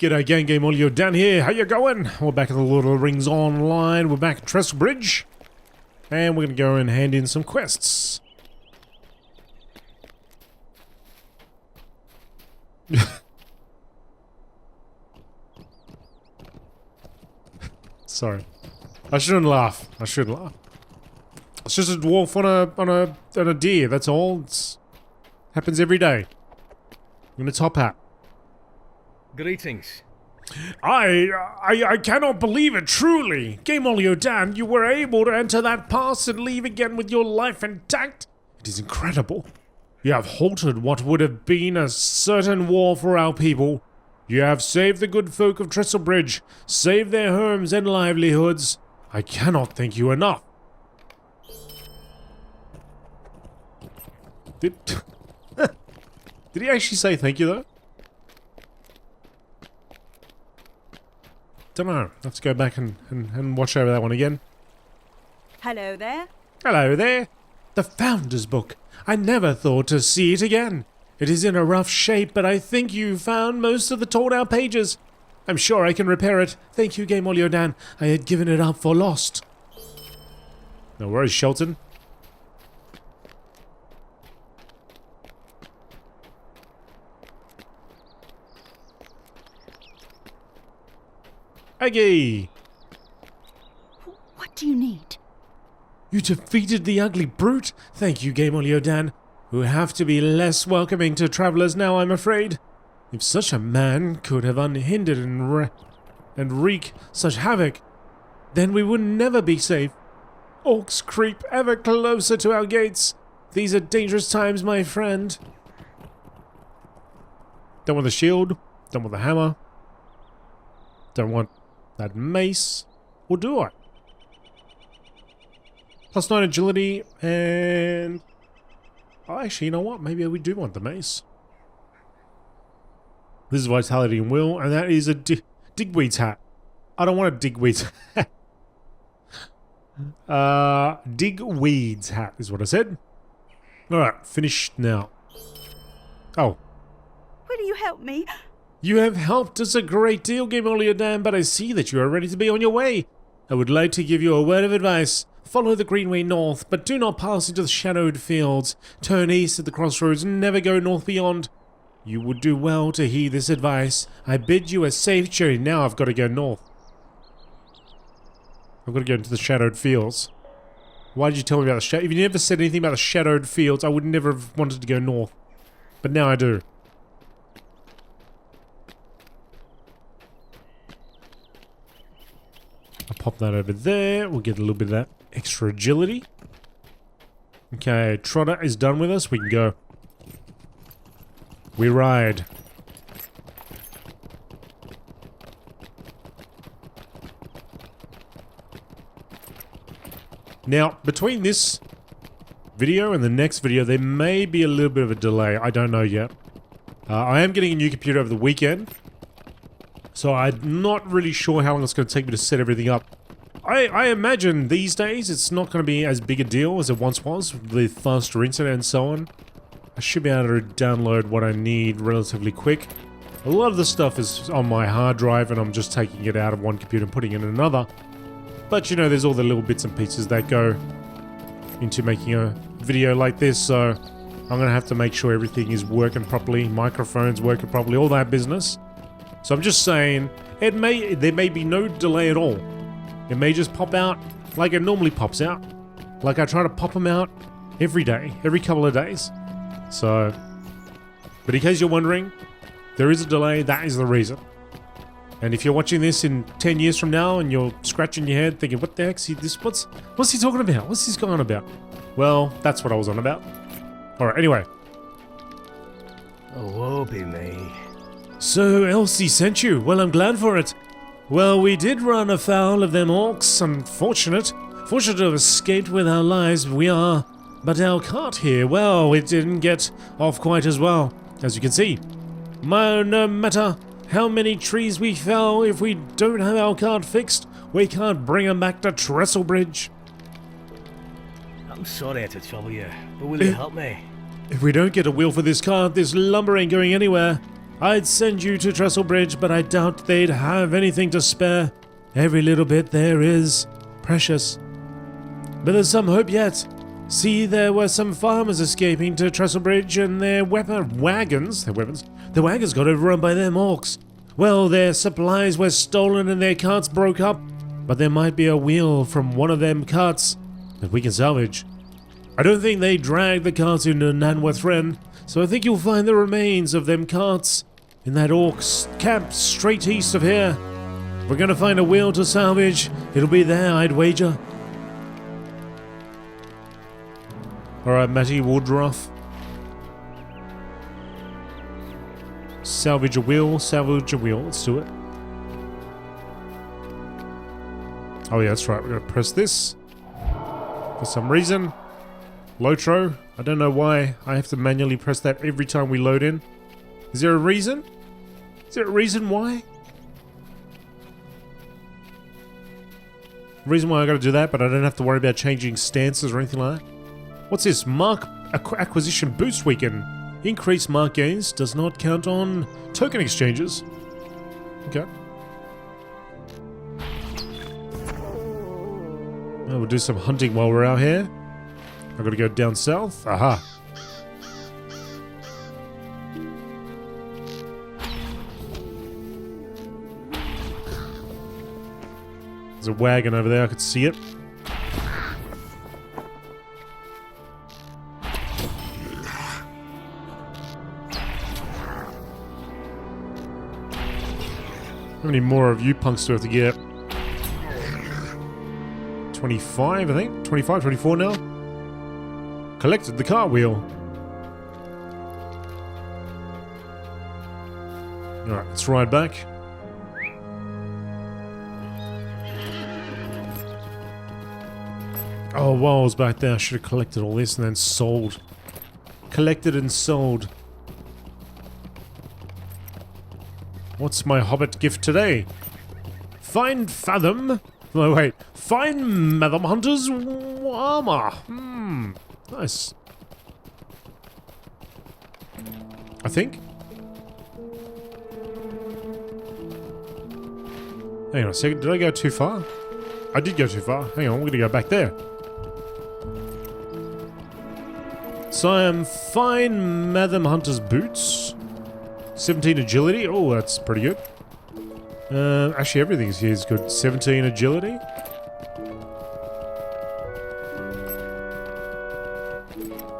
G'day gang, GameolioDan here, how you going? We're back at the Lord of the Rings Online, we're back at Trestle Bridge. And we're gonna go and hand in some quests. Sorry. I shouldn't laugh. I should laugh. It's just a dwarf on a deer, that's all. It happens every day. In a top hat. Greetings. I cannot believe it, truly. GameolioDan, you were able to enter that pass and leave again with your life intact. It is incredible. You have halted what would have been a certain war for our people. You have saved the good folk of Trestle Bridge, saved their homes and livelihoods. I cannot thank you enough. Did he actually say thank you though? Don't know. Let's go back and watch over that one again. Hello there. Hello there. The Founder's Book. I never thought to see it again. It is in a rough shape, but I think you found most of the torn out pages. I'm sure I can repair it. Thank you, GameolioDan. I had given it up for lost. No worries, Shelton. Aggie! What do you need? You defeated the ugly brute? Thank you, GameolioDan. Who have to be less welcoming to travellers now, I'm afraid. If such a man could have unhindered and wreak such havoc, then we would never be safe. Orcs creep ever closer to our gates. These are dangerous times, my friend. Don't want the shield. Don't want the hammer. Don't want that mace. Or do I? +9 agility and... Oh, actually, you know what? Maybe we do want the mace. This is vitality and will, and that is a digweed's hat. I don't want a digweed's hat. Digweed's hat is what I said. Alright, finished now. Oh. Will you help me? You have helped us a great deal, GameolioDan, but I see that you are ready to be on your way. I would like to give you a word of advice. Follow the Greenway north, but do not pass into the shadowed fields. Turn east at the crossroads and never go north beyond. You would do well to heed this advice. I bid you a safe journey. Now I've got to go north. I've got to go into the shadowed fields. Why did you tell me about the shadow? If you never said anything about the shadowed fields, I would never have wanted to go north. But now I do. I'll pop that over there. We'll get a little bit of that extra agility. Okay, Trotter is done with us. We can go. We ride. Now, between this video and the next video, there may be a little bit of a delay. I don't know yet. I am getting a new computer over the weekend. So I'm not really sure how long it's going to take me to set everything up. I imagine these days it's not going to be as big a deal as it once was, with the faster internet and so on. I should be able to download what I need relatively quick. A lot of the stuff is on my hard drive and I'm just taking it out of one computer and putting it in another. But you know, there's all the little bits and pieces that go into making a video like this, so I'm going to have to make sure everything is working properly, microphones working properly, all that business. So I'm just saying, there may be no delay at all. It may just pop out like it normally pops out. Like I try to pop them out every day, every couple of days. So, but in case you're wondering, there is a delay, that is the reason. And if you're watching this in 10 years from now and you're scratching your head thinking, what the heck's he, what's he talking about? What's this going on about? Well, that's what I was on about. Alright, anyway. Oh, woe be me. So, Elsie sent you. Well, I'm glad for it. Well, we did run afoul of them orcs. Unfortunate. Fortunate to have escaped with our lives, we are. But our cart here, well, it didn't get off quite as well, as you can see. No matter how many trees we fell, if we don't have our cart fixed, we can't bring them back to Trestle Bridge. I'm sorry to trouble you, but will you help me? If we don't get a wheel for this cart, this lumber ain't going anywhere. I'd send you to Trestlebridge, but I doubt they'd have anything to spare. Every little bit there is precious. But there's some hope yet. See, there were some farmers escaping to Trestlebridge and their wagons got overrun by them orcs. Well, their supplies were stolen and their carts broke up, but there might be a wheel from one of them carts that we can salvage. I don't think they dragged the carts into Nanworth Ren, so I think you'll find the remains of them carts in that orc's camp straight east of here. If we're gonna find a wheel to salvage, it'll be there, I'd wager. Alright, Mattie Woodruff. Salvage a wheel, let's do it. Oh yeah, that's right, we're gonna press this. For some reason. LOTRO, I don't know why I have to manually press that every time we load in. Is there a reason? Is there a reason why? Reason why I gotta do that, but I don't have to worry about changing stances or anything like that. What's this? Mark acquisition boost weekend. Increased mark gains does not count on token exchanges. Okay. Well, we'll do some hunting while we're out here. I've got to go down south. Aha. There's a wagon over there, I could see it. How many more of you punks do I have to get? 25, I think? 25, 24 now? Collected the cartwheel. Alright, let's ride back. Oh, while I was back there, I should have collected all this and then sold. Collected and sold. What's my hobbit gift today? Find Fathom. Oh, wait. Find Madam Hunter's armor. Nice. I think. Hang on a second. Did I go too far? I did go too far. Hang on. We're going to go back there. So I am fine Madam Hunter's boots. 17 agility. Oh, that's pretty good. Actually, everything here is good. 17 agility.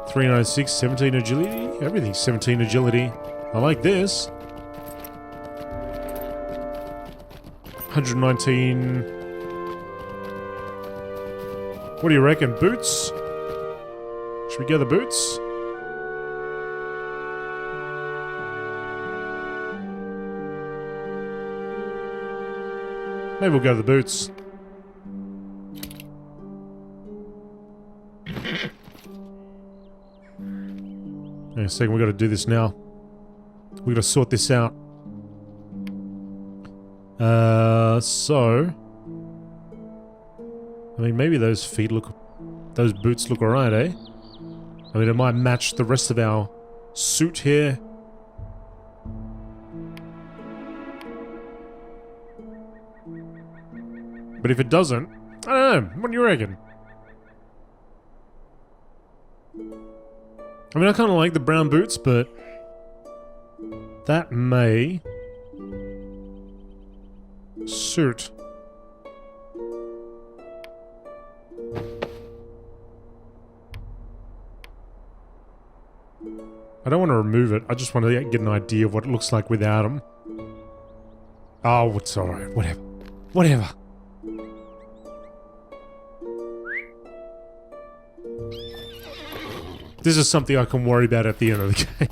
$396, 17 agility. Everything's 17 agility. I like this. 119. What do you reckon? Boots? Should we go the boots? Maybe we'll go to the boots. Hang on a second, we've got to do this now. We've got to sort this out. So... I mean, maybe those feet look... Those boots look alright, eh? I mean, it might match the rest of our suit here. But if it doesn't, I don't know. What do you reckon? I mean, I kind of like the brown boots, but that may suit. I don't want to remove it. I just want to get an idea of what it looks like without them. Oh, it's alright. Whatever. Whatever. This is something I can worry about at the end of the game.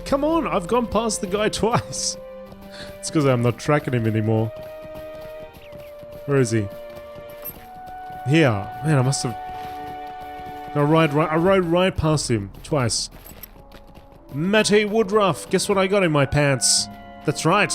Come on, I've gone past the guy twice. It's because I'm not tracking him anymore. Where is he? Here. Man, I must have... I rode right past him twice. Mattie Woodruff, guess what I got in my pants? That's right,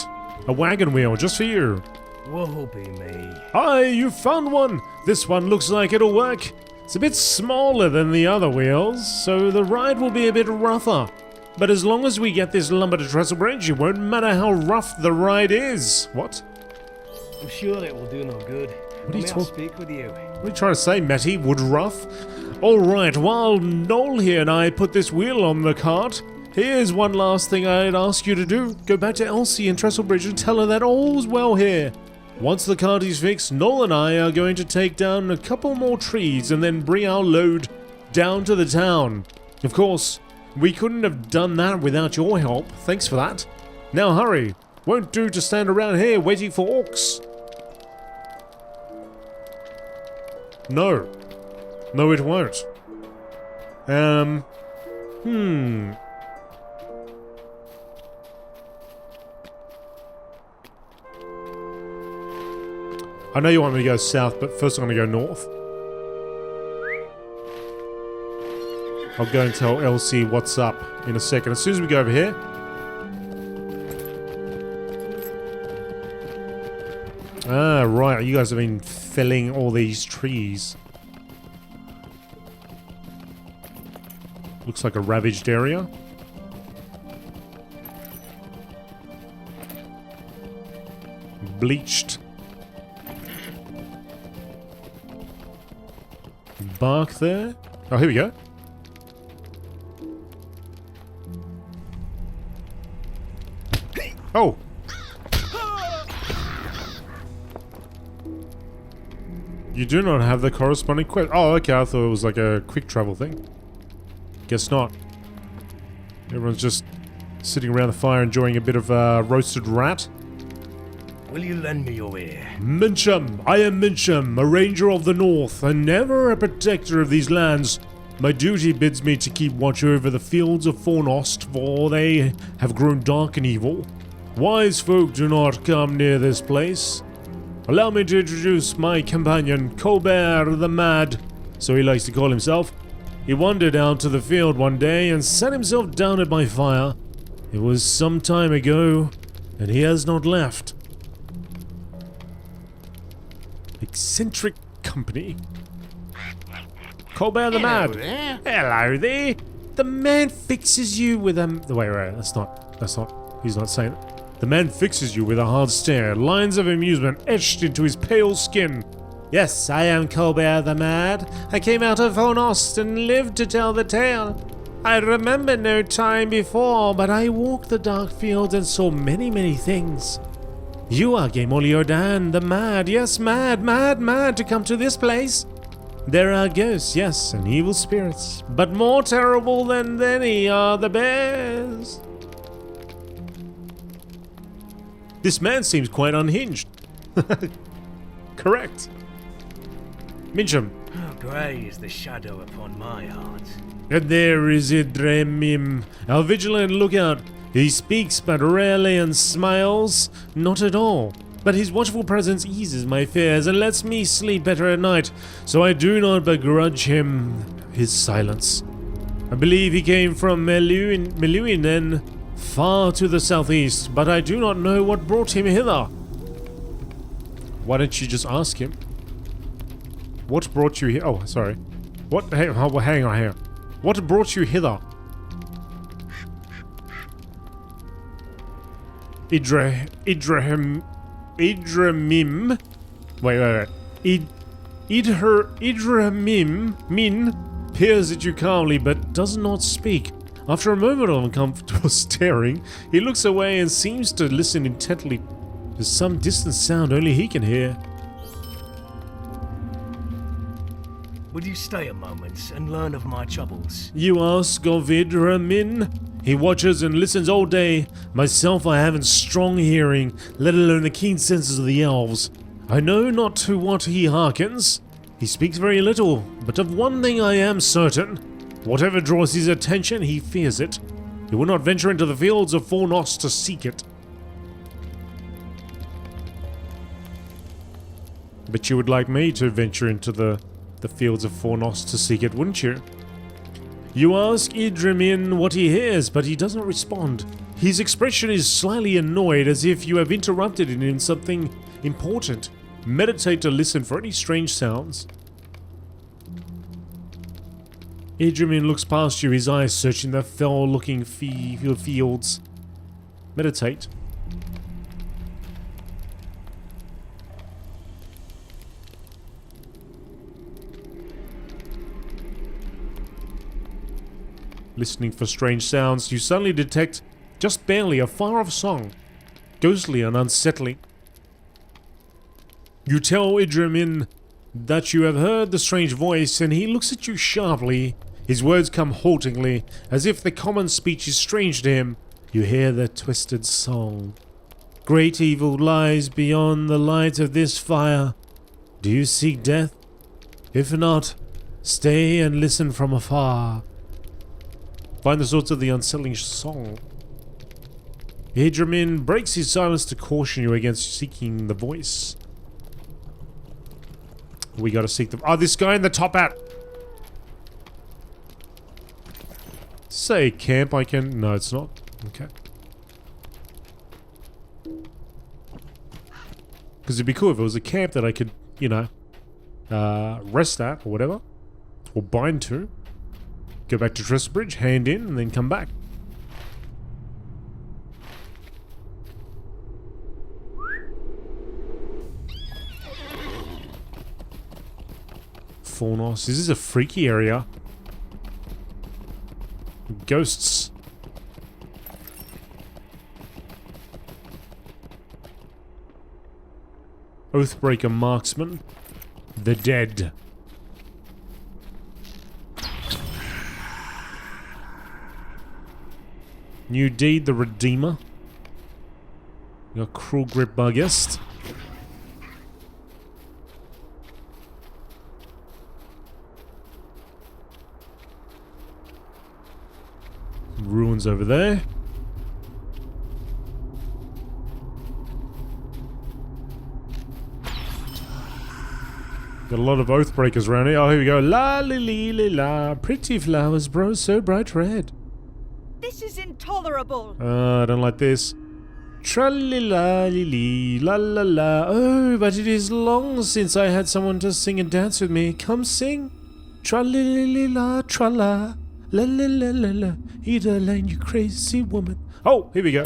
a wagon wheel just for you. Woe be me. Hi, you found one. This one looks like it'll work. It's a bit smaller than the other wheels, so the ride will be a bit rougher. But as long as we get this lumber to Trestle Bridge, it won't matter how rough the ride is. What? I'm sure it will do no good. What are you talking? Speak with you. What are you trying to say, Mattie Woodruff? Alright, while Noel here and I put this wheel on the cart, here's one last thing I'd ask you to do. Go back to Elsie in Trestlebridge and tell her that all's well here. Once the cart is fixed, Noel and I are going to take down a couple more trees and then bring our load down to the town. Of course, we couldn't have done that without your help. Thanks for that. Now hurry. Won't do to stand around here waiting for orcs. No. No, it won't. I know you want me to go south, but first I'm going to go north. I'll go and tell Elsie what's up in a second. As soon as we go over here. Ah, right. You guys have been felling all these trees. Looks like a ravaged area. Bleached. Bark there. Oh, here we go. Oh! You do not have the corresponding quest. Oh, okay. I thought it was like a quick travel thing. Guess not. Everyone's just sitting around the fire enjoying a bit of roasted rat. Will you lend me your ear? Mincham! I am Mincham, a ranger of the north, and never a protector of these lands. My duty bids me to keep watch over the fields of Fornost, for they have grown dark and evil. Wise folk do not come near this place. Allow me to introduce my companion, Colbert the Mad, so he likes to call himself. He wandered out to the field one day and sat himself down at my fire. It was some time ago, and he has not left. Eccentric company. Colbert the Mad. There. Hello there. The man fixes you with a... Wait, that's not... He's not saying it. The man fixes you with a hard stare, lines of amusement etched into his pale skin. Yes, I am Colbert the Mad. I came out of Fornost and lived to tell the tale. I remember no time before, but I walked the dark fields and saw many, many things. You are GameolioDan the Mad. Yes, mad to come to this place. There are ghosts, yes, and evil spirits, but more terrible than any are the bears. This man seems quite unhinged. Correct. Mincham. Oh, grey is the shadow upon my heart. And there is Idremim, our vigilant lookout. He speaks but rarely and smiles not at all. But his watchful presence eases my fears and lets me sleep better at night, so I do not begrudge him his silence. I believe he came from Meluinen, far to the southeast, but I do not know what brought him hither. Why don't you just ask him? What brought you here? Oh, sorry. What? Hang on here. What brought you hither? Idremim. Wait. Idremim peers at you calmly, but does not speak. After a moment of uncomfortable staring, he looks away and seems to listen intently to some distant sound only he can hear. Would you stay a moment and learn of my troubles? You ask of Idremin? He watches and listens all day. Myself, I haven't strong hearing, let alone the keen senses of the elves. I know not to what he hearkens. He speaks very little, but of one thing I am certain. Whatever draws his attention, he fears it. He will not venture into the fields of Fornost to seek it. But you would like me to venture into the fields of Fornost to seek it, wouldn't you? You ask Idremin what he hears, but he does not respond. His expression is slightly annoyed, as if you have interrupted him in something important. Meditate to listen for any strange sounds. Idrimin looks past you, his eyes searching the fell-looking fields. Meditate. Listening for strange sounds, you suddenly detect, just barely, a far-off song, ghostly and unsettling. You tell Idrimin that you have heard the strange voice, and he looks at you sharply. His words come haltingly, as if the common speech is strange to him. You hear the twisted song. Great evil lies beyond the light of this fire. Do you seek death? If not, stay and listen from afar. Find the source of the unsettling song. Idrimin breaks his silence to caution you against seeking the voice. We gotta seek the... Oh, this guy in the top hat! Say camp, I can... No, it's not. Okay. Because it'd be cool if it was a camp that I could, you know, rest at or whatever. Or bind to. Go back to Tressbridge, hand in, and then come back. Fornos. This is a freaky area. Ghosts. Oathbreaker marksman. The dead. New deed, the Redeemer. Your cruel grip Barghest. Ruins over there. Got a lot of Oathbreakers around here. Oh, here we go. La li li li la. Pretty flowers, bro, so bright red. This is intolerable. I don't like this. Tra-li-la-li-li, la-la-la. Oh, but it is long since I had someone to sing and dance with me. Come sing. Tra-li-li-li-la, tra-la. La-la-la-la-la. Idolane, you crazy woman. Oh, here we go.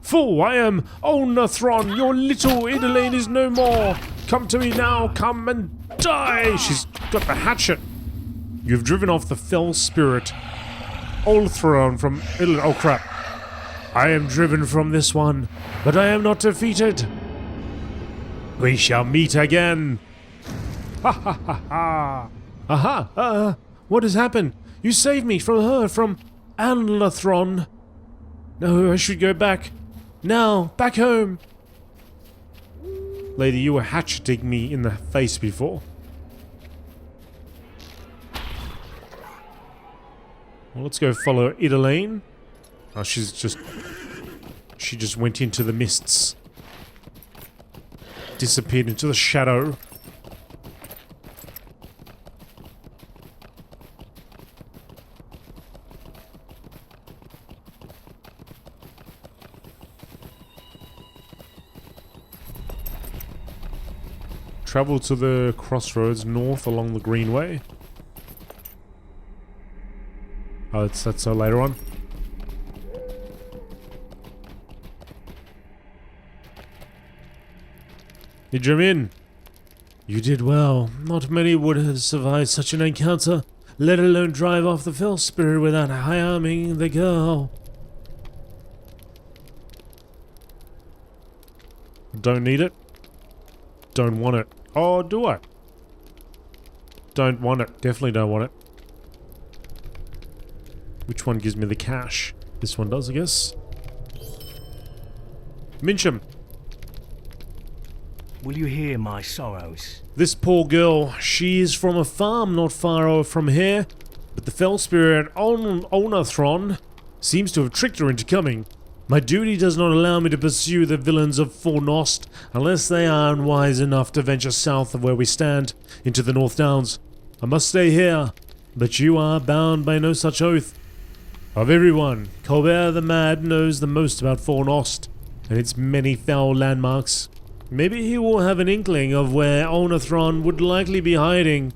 Fool, I am Onathron. Your little Idolane is no more. Come to me now. Come and die. She's got the hatchet. You've driven off the fell spirit. Ulthron from Idolane. Oh, crap. I am driven from this one, but I am not defeated. We shall meet again. Ha ha ha ha. Aha. What has happened? You saved me from her, from Anlathron. No, I should go back. Now, back home. Lady, you were hatcheting me in the face before. Well, let's go follow Idolane. Oh, she just went into the mists. Disappeared into the shadow. Travel to the crossroads north along the Greenway. Oh, that's so later on. Idrimin, you did well. Not many would have survived such an encounter, let alone drive off the fell spirit without harming the girl. Don't need it. Don't want it. Oh, do I? Don't want it. Definitely don't want it. Which one gives me the cash? This one does, I guess. Mincham. Will you hear my sorrows? This poor girl, she is from a farm not far from here, but the fell spirit Onathron seems to have tricked her into coming. My duty does not allow me to pursue the villains of Fornost unless they are unwise enough to venture south of where we stand, into the North Downs. I must stay here, but you are bound by no such oath. Of everyone, Colbert the Mad knows the most about Fornost and its many foul landmarks. Maybe he will have an inkling of where Onathron would likely be hiding.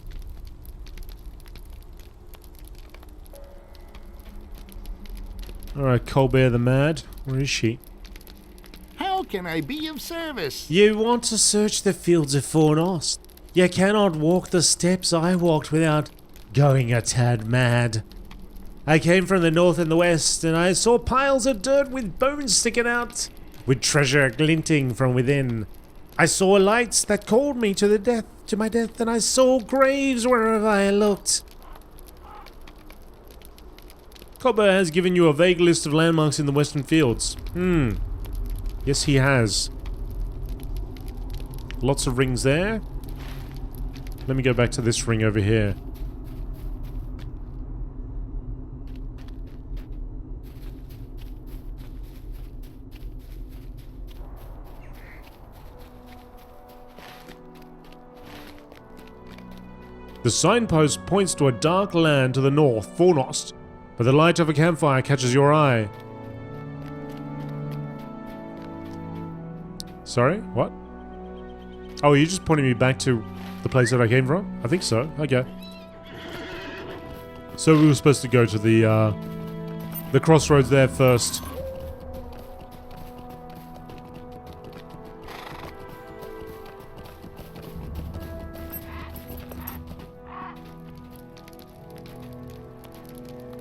Alright, Colbert the Mad. Where is she? How can I be of service? You want to search the fields of Fornost. You cannot walk the steps I walked without going a tad mad. I came from the north and the west, and I saw piles of dirt with bones sticking out, with treasure glinting from within. I saw lights that called me to my death, and I saw graves wherever I looked. Colbert has given you a vague list of landmarks in the western fields. Yes, he has. Lots of rings there. Let me go back to this ring over here. The signpost points to a dark land to the north, Fornost, but the light of a campfire catches your eye. Sorry? What? Oh, are you just pointing me back to the place that I came from? I think so. Okay. So we were supposed to go to the crossroads there first.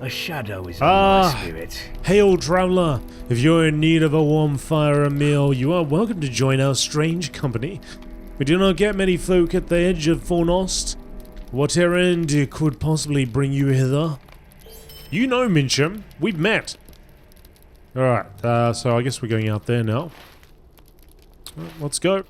A shadow is in my spirit. Hail, traveler! If you're in need of a warm fire or meal, you are welcome to join our strange company. We do not get many folk at the edge of Fornost. What errand could possibly bring you hither? You know Mincham. We've met. Alright, so I guess we're going out there now. Let's go.